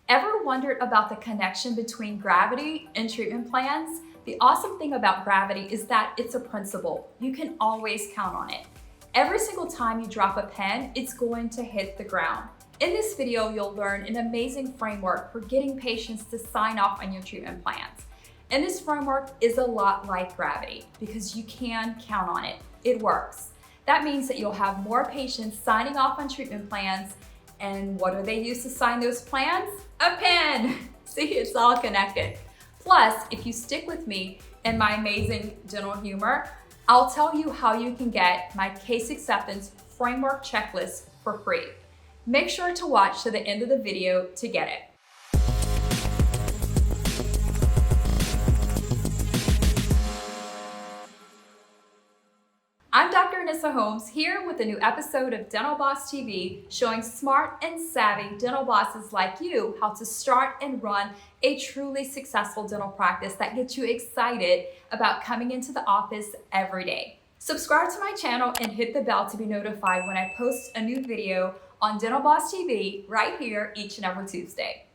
Ever wondered about the connection between gravity and treatment plans? The awesome thing about gravity is that it's a principle. You can always count on it. Every single time you drop a pen, it's going to hit the ground. In this video, you'll learn an amazing framework for getting patients to sign off on your treatment plans. And this framework is a lot like gravity because you can count on it. It works. That means that you'll have more patients signing off on treatment plans. And what do they use to sign those plans? A pen! See, it's all connected. Plus, if you stick with me and my amazing dental humor, I'll tell you how you can get my case acceptance framework checklist for free. Make sure to watch to the end of the video to get it. I'm Dr. Anissa Holmes here with a new episode of Dental Boss TV, showing smart and savvy dental bosses like you how to start and run a truly successful dental practice that gets you excited about coming into the office every day. Subscribe to my channel and hit the bell to be notified when I post a new video on Dental Boss TV right here each and every Tuesday.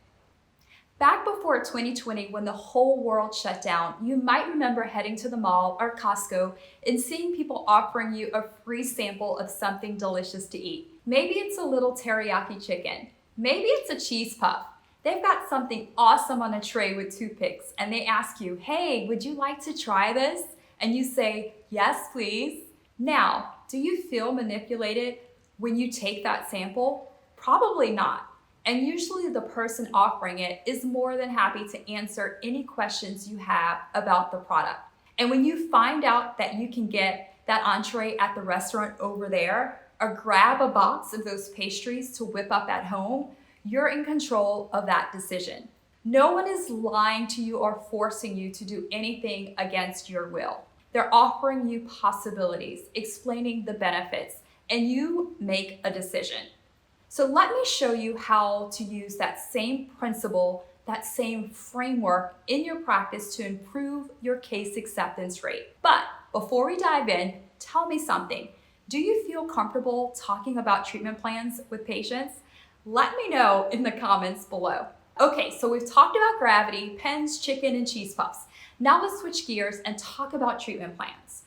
Back before 2020, when the whole world shut down, you might remember heading to the mall or Costco and seeing people offering you a free sample of something delicious to eat. Maybe it's a little teriyaki chicken. Maybe it's a cheese puff. They've got something awesome on a tray with toothpicks and they ask you, hey, would you like to try this? And you say, yes, please. Now, do you feel manipulated when you take that sample? Probably not. And usually the person offering it is more than happy to answer any questions you have about the product. And when you find out that you can get that entree at the restaurant over there, or grab a box of those pastries to whip up at home, you're in control of that decision. No one is lying to you or forcing you to do anything against your will. They're offering you possibilities, explaining the benefits, and you make a decision. So let me show you how to use that same principle, that same framework in your practice to improve your case acceptance rate. But before we dive in, tell me something. Do you feel comfortable talking about treatment plans with patients? Let me know in the comments below. Okay, so we've talked about gravity, pens, chicken, and cheese puffs. Now let's switch gears and talk about treatment plans.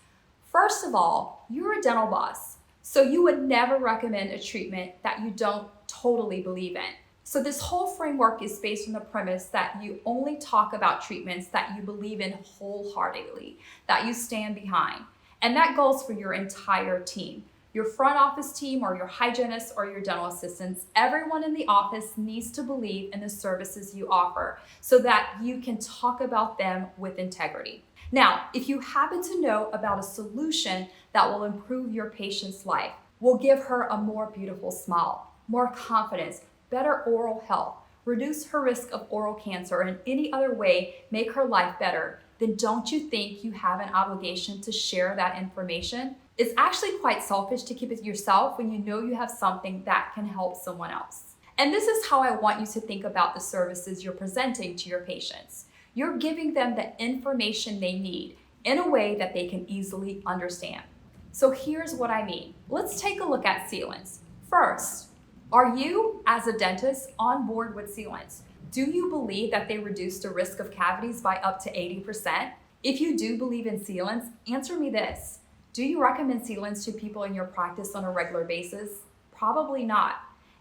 First of all, you're a dental boss. So you would never recommend a treatment that you don't totally believe in. So this whole framework is based on the premise that you only talk about treatments that you believe in wholeheartedly, that you stand behind. And that goes for your entire team. Your front office team or your hygienists or your dental assistants, everyone in the office needs to believe in the services you offer so that you can talk about them with integrity. Now, if you happen to know about a solution that will improve your patient's life, will give her a more beautiful smile, more confidence, better oral health, reduce her risk of oral cancer, and any other way make her life better, then don't you think you have an obligation to share that information? It's actually quite selfish to keep it to yourself when you know you have something that can help someone else. And this is how I want you to think about the services you're presenting to your patients. You're giving them the information they need in a way that they can easily understand. So here's what I mean. Let's take a look at sealants. First, are you, as a dentist, on board with sealants? Do you believe that they reduce the risk of cavities by up to 80%? If you do believe in sealants, answer me this. Do you recommend sealants to people in your practice on a regular basis? Probably not.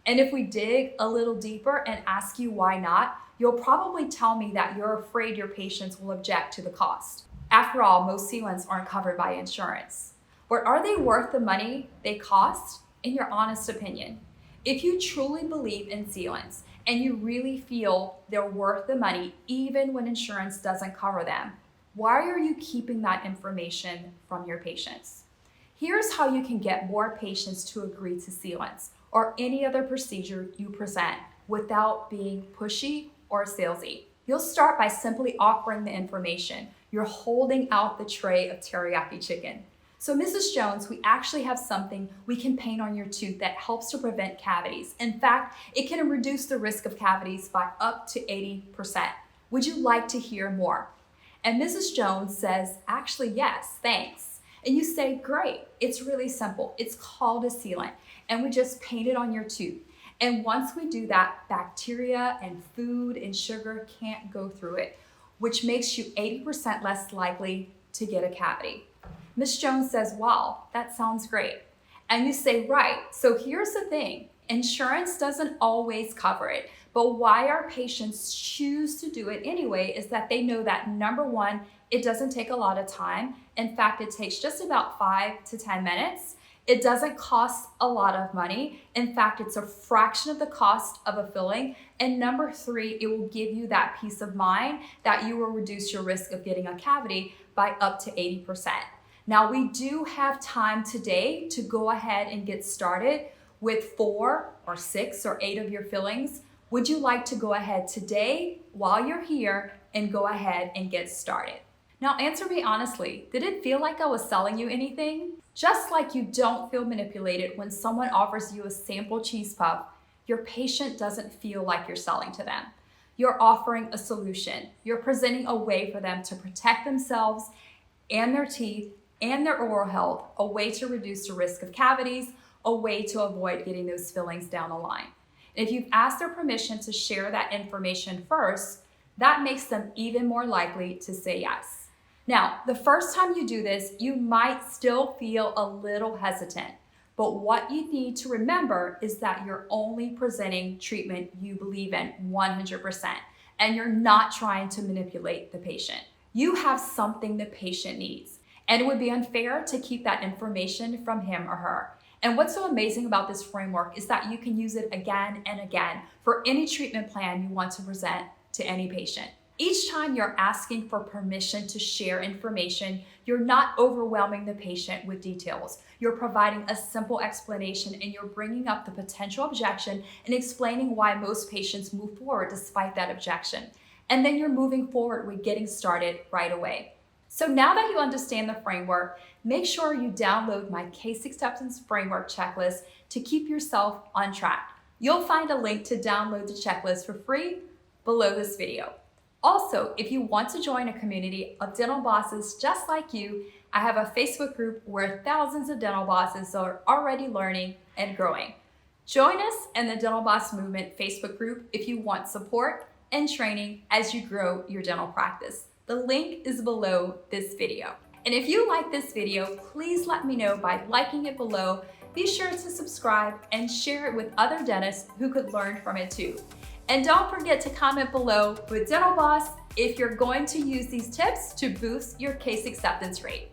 And if we dig a little deeper and ask you why not, you'll probably tell me that you're afraid your patients will object to the cost. After all, most sealants aren't covered by insurance. But are they worth the money they cost? In your honest opinion, if you truly believe in sealants and you really feel they're worth the money even when insurance doesn't cover them, why are you keeping that information from your patients? Here's how you can get more patients to agree to sealants or any other procedure you present without being pushy or salesy. You'll start by simply offering the information. You're holding out the tray of teriyaki chicken. So Mrs. Jones, we actually have something we can paint on your tooth that helps to prevent cavities. In fact, it can reduce the risk of cavities by up to 80%. Would you like to hear more? And Mrs. Jones says, actually, yes, thanks. And you say, great, it's really simple. It's called a sealant, and we just paint it on your tooth. And once we do that, bacteria and food and sugar can't go through it, which makes you 80% less likely to get a cavity. Ms. Jones says, wow, that sounds great. And you say, right. So here's the thing. Insurance doesn't always cover it, but why our patients choose to do it anyway is that they know that number one, it doesn't take a lot of time. In fact, it takes just about 5 to 10 minutes. It doesn't cost a lot of money. In fact, it's a fraction of the cost of a filling. And number three, it will give you that peace of mind that you will reduce your risk of getting a cavity by up to 80%. Now, we do have time today to go ahead and get started with 4 or 6 or 8 of your fillings. Would you like to go ahead today while you're here and go ahead and get started? Now, answer me honestly, did it feel like I was selling you anything? Just like you don't feel manipulated when someone offers you a sample cheese puff, your patient doesn't feel like you're selling to them. You're offering a solution. You're presenting a way for them to protect themselves and their teeth and their oral health, a way to reduce the risk of cavities, a way to avoid getting those fillings down the line. And if you've asked their permission to share that information first, that makes them even more likely to say yes. Now, the first time you do this, you might still feel a little hesitant, but what you need to remember is that you're only presenting treatment you believe in 100%, and you're not trying to manipulate the patient. You have something the patient needs, and it would be unfair to keep that information from him or her. And what's so amazing about this framework is that you can use it again and again for any treatment plan you want to present to any patient. Each time you're asking for permission to share information, you're not overwhelming the patient with details. You're providing a simple explanation and you're bringing up the potential objection and explaining why most patients move forward despite that objection. And then you're moving forward with getting started right away. So now that you understand the framework, make sure you download my Case Acceptance Framework Checklist to keep yourself on track. You'll find a link to download the checklist for free below this video. Also, if you want to join a community of dental bosses just like you, I have a Facebook group where thousands of dental bosses are already learning and growing. Join us in the Dental Boss Movement Facebook group if you want support and training as you grow your dental practice. The link is below this video. And if you like this video, please let me know by liking it below. Be sure to subscribe and share it with other dentists who could learn from it too. And don't forget to comment below with Dental Boss if you're going to use these tips to boost your case acceptance rate.